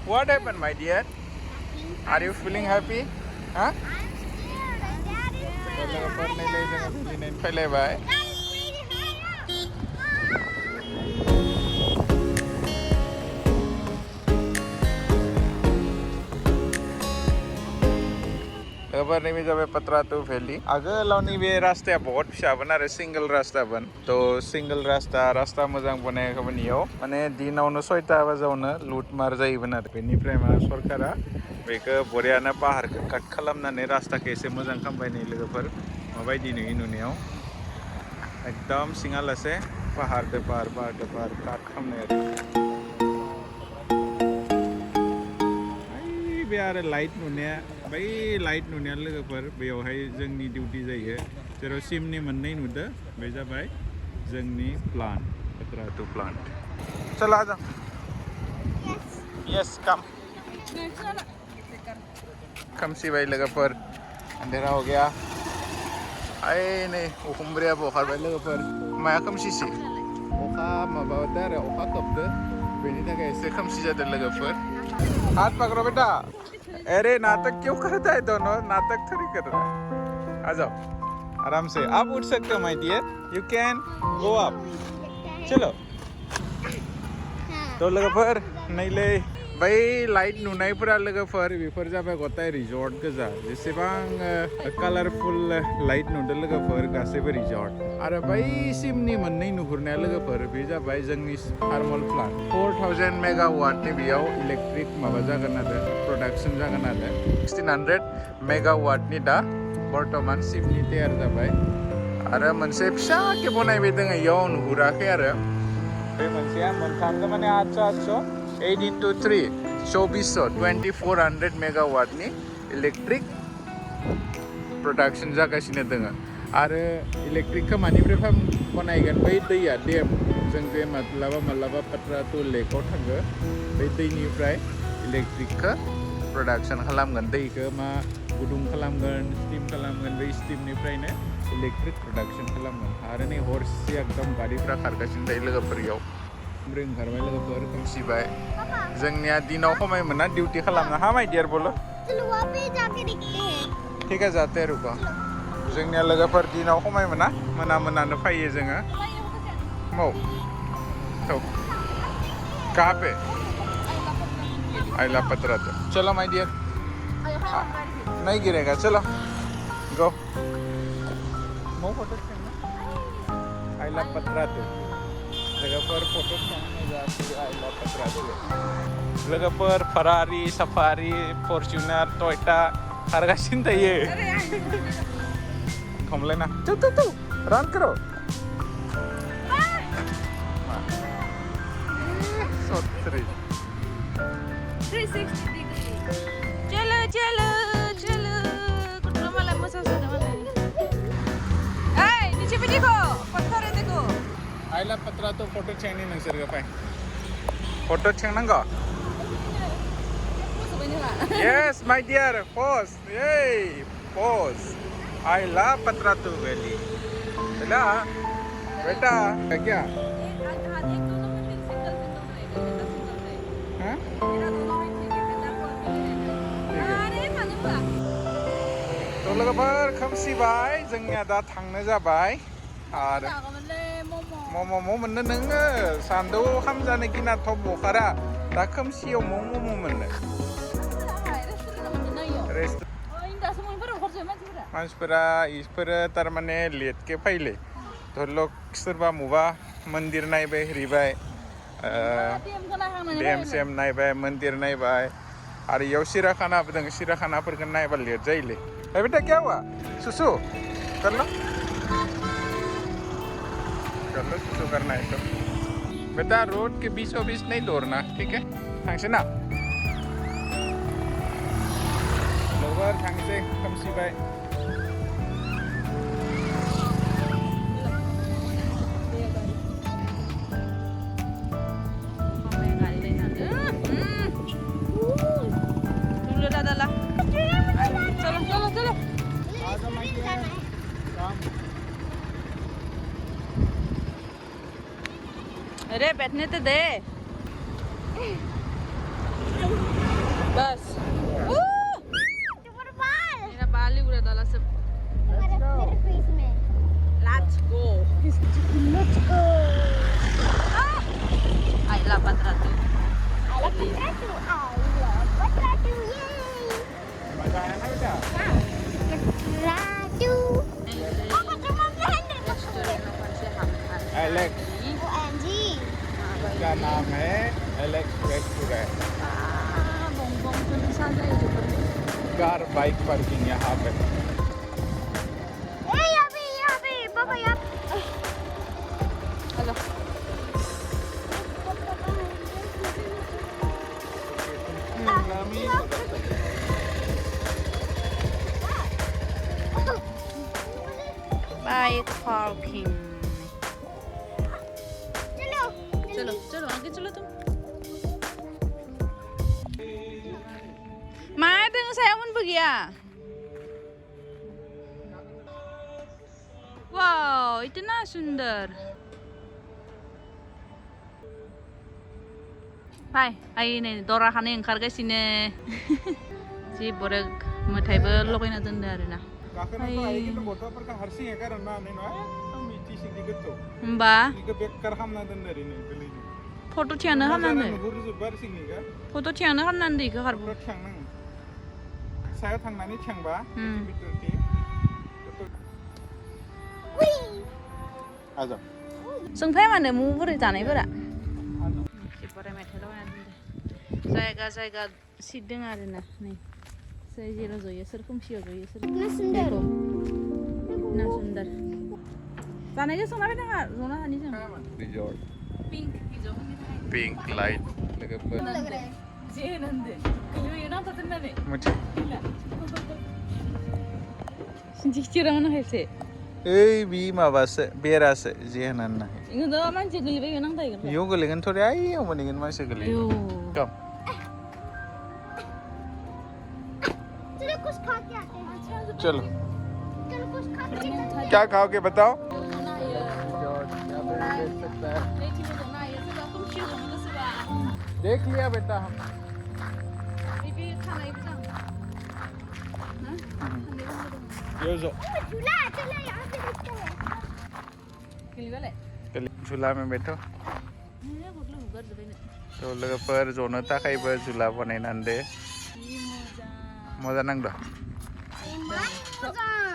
What happened, my dear? Are you feeling happy? Huh? I'm scared. Dad is तो pretty लोग पर नहीं ले high जाएगा up. फिर नहीं फैले भाई. Dad is pretty high up. खबर नहीं जब पत्रा तो फैली आगे लाउनी बे रास्ता बहुत फिसा बन आरो सिंगल रास्ता बन तो सिंगल रास्ता मोजां बनाय खामानियाव माने दिनावनो 6टा बाजावनो लुट मार जायोमोन आरो बेनिफ्राय मा सरकारा बेखौ बरियानो पाहारखौ काट खालामनानै रास्ताखौ एसे मोजां खालामबायनै लोगोफोर माबायदि नुयो नुनायाव एकदम सिङालासे पाहारदो पाहार काट खालामनाय आरो बे आरो लाइट नुनाया बै लाइट नुनाया लोगोफोर बेयावहाय जोंनि डिउटि जायो जेराव सिमनि मोननै नुदो बे जाबाय जोंनि प्लान्ट पत्रातु प्लान्ट चल आ जा यस कम खोमसि बाय लोगोफोर अंधेरा हो गया आइ नै उखुमब्रिया बखारबाय लोगोफोर माया खोमसिसि अखा माबादो आरो अखा खोबदो बेनि थाखाय एसे खोमसि जादों लोगोफोर हाथ पकड़ो बेटा अरे नाटक क्यों करता है दोनों नाटक थोड़ी कर रहा है आ जाओ आराम से आप उठ सकते हो my dear you can go up चलो तो लोगोफोर नहीं ले बै लाइट नुनायफोरा लोगोफोर बेफोर जाबाय गताय रिजर्ट गोजा जेसेबां कालारफुल लाइट नुदों लोगोफोर गासैबो रिजर्ट आरो बै सिमनि मोननै नुहुरनाया लोगोफोर बे जाबाय जोंनि थार्मल प्लान्ट 4000 मेगावाटनि बेयाव इलेक्ट्रिक माबा जागोन आरो प्रडाक्शन जागोन आरो 1600 मेगावाटनि दा बर्तमान सिमनि तयार जाबाय आरो मोनसे फिसा के बनायबाय दङ इयाव नुहुराखै आरो बे मोनसेया मोनथामजों माने 800 8 into 3 2400 मेगावाटनि इलेक्ट्रिक प्रडाक्शन जागासिनो दङ आरो इलेक्ट्रिकखौ मानिफ्राय बनायगोन बै दैया डेम जों जे माब्लाबा पत्रातु लेकआव थाङो बै दैनिफ्राय इलेक्ट्रिकखौ प्रडाक्शन खालामगोन दैखौ मा गुदुं खालामगोन स्टीम खालामगोन बै स्टीमनिफ्रायनो इलेक्ट्रिक प्रडाक्शन खालामगोन आरो नै हरसे एकदम गारिफ्रा खारगासिनो थायो लोगोफोर इयाव ओमफ्राय ओंखारबाय लोगोफोर खोमसिबाय जोंनिया दिनाव खमाय मोना डिउटि खालामना हा माय डियर बोलो चलो वहाँ पे जाके देखते हैं ठीक है जाते हैं रुको जोंनिया लोगोफोर दिनाव खमाय मोना मोनानो फैयो जोङो मौ तो कहाँ पे आइला पत्रातु चलो माय डियर नहीं गिरेगा चलो गो मौ फोटो आइला पत्रातु लोगोफोर फोटो खालामनो जाते आइला पत्रातु लोगोफोर फरारी सफारी फॉर्च्यूनर टोयोटा खारगासिनो थायो हमलायना तू रन करो सोत्रि 360 degree चलो कुत्रा मला मसाज होता मला ए नीचे पे देखो पत्थर है देखो आइला पत्रातु फोटो छेनी नोंसोर पाय photo छेनांगौ Yes, my dear, pose. Yay, pose. I love Patratu Valley. Bela, beta, क्या? हाँ? तो लोगोफोर खोमसि बाय जोंनिया दा थांनो जाबाय आरो मम' मोननो नोङो सान्दुं खामजानो गिनाथ' बखारा दा खोमसियाव मम' मोननो मानसिफोरा इसफोरो थारमाने लेटके फैले धरलक सोरबा मबा मन्दिर नायबाय हरिबाय डेम नायबाय मन्दिर नायबाय आरो इयाव सिराखानाबो दङ सिराखानाफोरखौ नायबा लेट जायोलै ए बेटा क्या हुआ सुसु कर लो सुसु करना है तो बेटा रोड के बीचों बीच नहीं दौड़ना ठीक है थांसै ना लोगोफोर थांसै खोमसिबाय चलो अरे बैठने तो दे potato. I love potato. Yay! मजा आया ना बेटा? Potato. Papa, cuma blender Alex OMG. का नाम है Alex restaurant bongbong tuh saja itu perlu. Car bike parking यहाँ पे Hey, यहाँ पे, पापा यहाँ पे. Halo. Bike parking. चलो. चलो चलो आगे चलो तुम. Mai dengan saya pun pergi ya. Wow, इतना सुंदर. Hai, ayo nih दराखाने ओंखारगासिनो. जि बरक मेथाइबो लगायना दोनदो आरोना. गाखोनाथ' हायो खिन्थु गथ'फोरखौ हारसिं हेगारना होनाय नङा एकदम मिथिसिगि गोथौ होमबा बेखौ बेकार खालामना दोनदो ओरैनो गोलैनो फट' थिखांनो खालामनांदो. नुहुरजोब्बा आरो सिंनिखौ फट' थिखांनो खालामनांदो इखो खारबो. बेफोराव थिखांनाङो सायाव थांनानै थिखांबा बिथोरथि आजा जों फायमानो मुफोर जानायफोरा. एसे बोराय मेथाइ लगायना दोनदो. जायगा जायगा सिट दङ आरोना नै. सोर जेराव जयो सोर खोमसियाव जयो सोर ना सुंदर. ना सुन्दर. जानायखौ सोंना फैनाङा जना हानि जों. रिजॉर्ट पिंक हिजौ पिंक लाइट लोगोफोर लग रहा है. जे नन्दो कहियो ना ततनने मुझे जिखिरावनो हेसे ओइ बि माबासो बेरासो जे होनानै नाय इङो मानसि गोलैबाय नांदायगोन इयाव गोलैगोन थ' रे आइयाव मोनहैगोन मानसि गोलैयो कम चलो कुछ खा के आते हैं. चलो चलो कुछ खा के आते हैं. क्या खाओगे बताओ देख लिया बेटा हम यो जो झूला चलो यहाँ से देखते हैं. झूला में बैठो तो लोगोफोर जनो थाखायबो झूला बानायनानै दे मोजां नांदों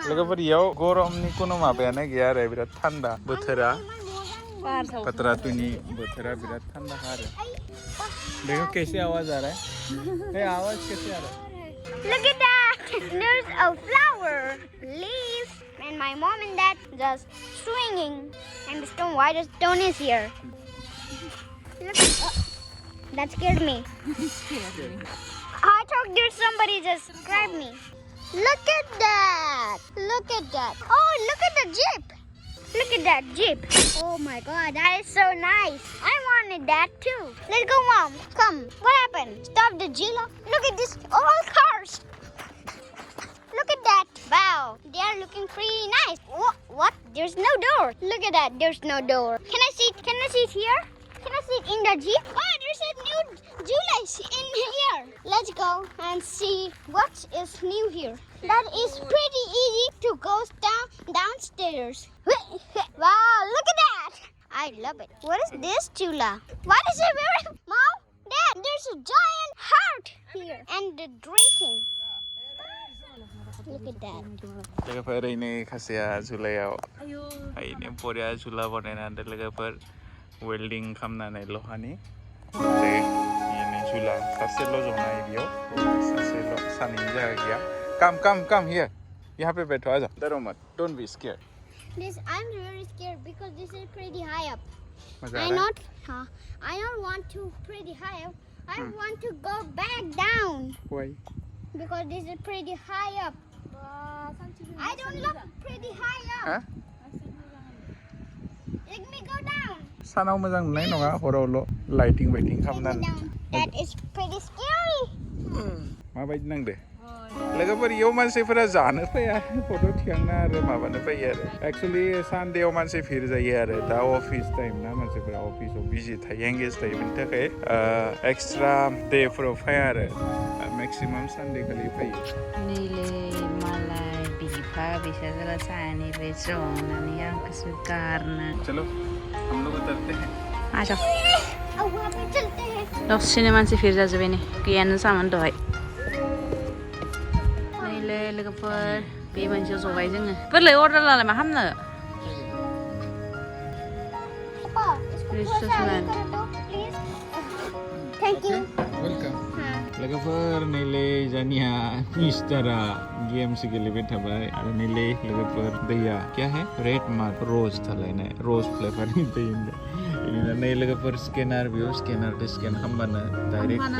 लोगोफोर इयाव गरमनि कुनु माबायानो गैया आरो बिराद थान्दा बोथोरा पतरातुनि बोथोरा बिराद थान्दा आरो देखो कैसे आवाज आ रहा है ए आवाज कैसे आ रहा है Look at that! There's a flower, leaf, and my mom and dad just swinging. And the stone, why the stone is here? Look, that scared me. I thought there's somebody just grabbed me. Look at that! Look at that! Oh, look at the jeep! Look at that jeep! Oh my God, that is so nice! I wanted that too. Let's go, Mom. Come. What happened? Stop the jeep. Look at this, all cars. Look at that. Wow, they are looking pretty nice. What? There's no door. Look at that. There's no door. Can I sit here? Can I sit in the jeep? Oh, there's a new Julius in here. Let's go and see what is new here. That is pretty easy to go downstairs. Wow, look at that. I love it. What is this, Chula? What is it wearing? Mom, Dad, there's a giant heart here. And the drinking. Look at that. लोगोफोर ओरैनो खासेया झुलायाव ओरैनो बरिया झुला बानायनानै लोगोफोर welding खालामनानै लहानि ओमफ्राय झुला सासेल' जनाय बेयाव सासेल' सानैनि जायगा गैया Come here. यहाँ पे बैठो आजा डरो मत Don't be scared. I'm very scared because this is pretty high up. मजा आ रहा है? I don't want to pretty high up. I want to go back down Why? because this is pretty high up. I don't look pretty high up. Huh? Let me go down. सानाव मोजां नुनाय नङा हरावल' lighting Let me खालामनानै down. That is pretty scary. माबायदि नांदो लोगोफोर इयाव मानसिफोरा जानो फैया फट' थिखांना आरो माबानो फैयो आरो एक्सुवेलि सानडेआव मानसि भिर जायो आरो दा अफिस टाइम ना मानसिफोरा अफिसाव बिजि थायो एंगेज थायो बेनि थाखाय एक्सट्रा डेफोराव फैया आरो मेक्सिमाम सानडे खालि फैयो नैलै मालाय बिफा बिसाजोला सानैबो जनानै आंखौसो गारना चलो हम लोग उतरते हैं आ जाओ अब वहाँ पे चलते हैं. दसेनो मानसि फिर जाजोब्बाय नै गैयानो जामोन दहाय नैलै लोगोफोर बे मोनसेयाव जबाय जोङो बोरलाय अर्डार लालाय मा खालामनो Papa, इसको थोड़ा सा आगे करो तो, please. Thank you. वेलकम हाँ. लोगोफोर नैलै जानिया मिस्टारा गेम्स गेलेबाय थाबाय आरो नैलै लोगोफोर दैया क्या है रेड मार्क रोज थालायनाय रोज फ्लेभारनि दै होनदों बिदिनो नै लोगोफोर स्केनार बेयाव स्केनारजों स्केन खालामबानो डाइरेक्ट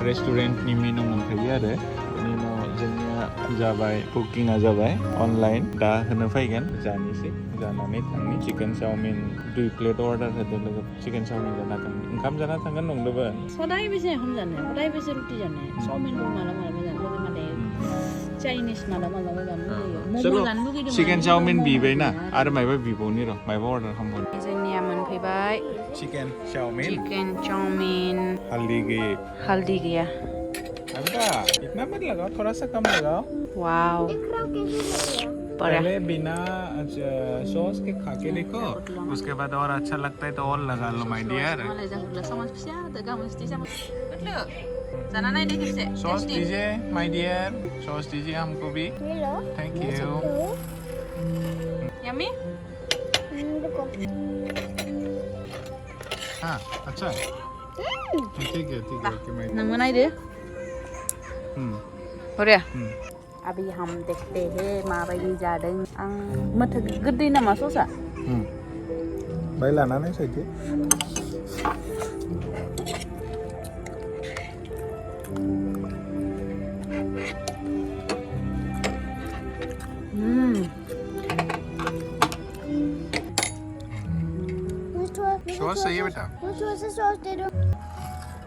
रेस्टुरेन्टनि मेनु मोनखायो आरो बेनि उनाव जोंनिया जाबाय बुकिंआ जाबाय अनलाइन दा होनो फैगोन जानोसै जानानै थांनि चिकेन चाउमिन 2 प्लेट अर्डार होदों लोगो चिकेन चाउमिन जाना थांनि ओंखाम जाना थांगोन नंदोंमोन सदाय बेसे ओंखाम जानो सदाय बेसे रुटि जानो चाउमिनबो मालाबा मालाबा जानो लुगैयो माने चाइनिस मालाबा मालाबा जानो लुगैयो मम' जानो लुगैदों चिकेन चाउमिन बिबायना आरो मायबा बिबावनि र' मायबा अर्डार खालामगोन जोंनिया मोनफैबाय चिकेन चाउमिन हालदि गैया अंका इतना मत लगाओ थोड़ा सा कम लगाओ वाव देख रहा हूँ कैसे लगेगा. पहले बिना सॉस के खा के देखो उसके बाद और अच्छा लगता है तो और लगा लो माय डियर जाना नायदो खेबसे सॉस दीजिए माय डियर सॉस दीजिए हमको भी ये लो. थैंक यू यम्मी रुको. हाँ अच्छा है ठीक है ओके माय नोंबो नायदो बरिया हम्म अभी हम देखते हैं माबायदि जादों आं माथो गोदै नामा ससा बाय लानानै साइडे सॉस चाहिए बेटा मुझे थोड़ा सा सॉस दे दो.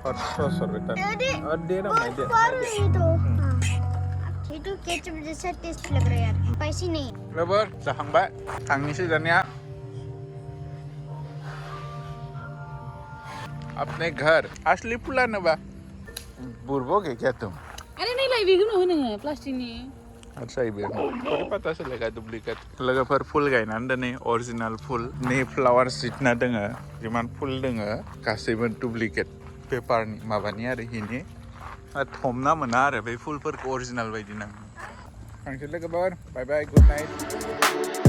और सॉस और बेटा और दे रहा हूँ मैं दे ये तो हाँ. ये तो केचप जैसा टेस्ट लग रहा है यार. स्पाइसी नहीं है. लोगोफोर जाखांबाय थांनोसै दानिया अपने घर असली फुलानोबा बुरबोगे क्या तुम अरे नहीं लाई बेखौनो होनो प्लास्टिकनि अच्छा ये थोड़ी पता चलेगा डुप्लीकेट लोगोफोर फुल गायनानै दोनै अरिजिनाल फुल नै फ्लावार्स जितना दोङो जिमान फुल दोङो गासैबो डुप्लीकेट पेपारनि माबानि आरो हिनि हमना मोना आरो बे फुलफोरखौ अरिजिनाल बायदि नाङो थांसै लोगोफोर बाय बाय गुड नाइट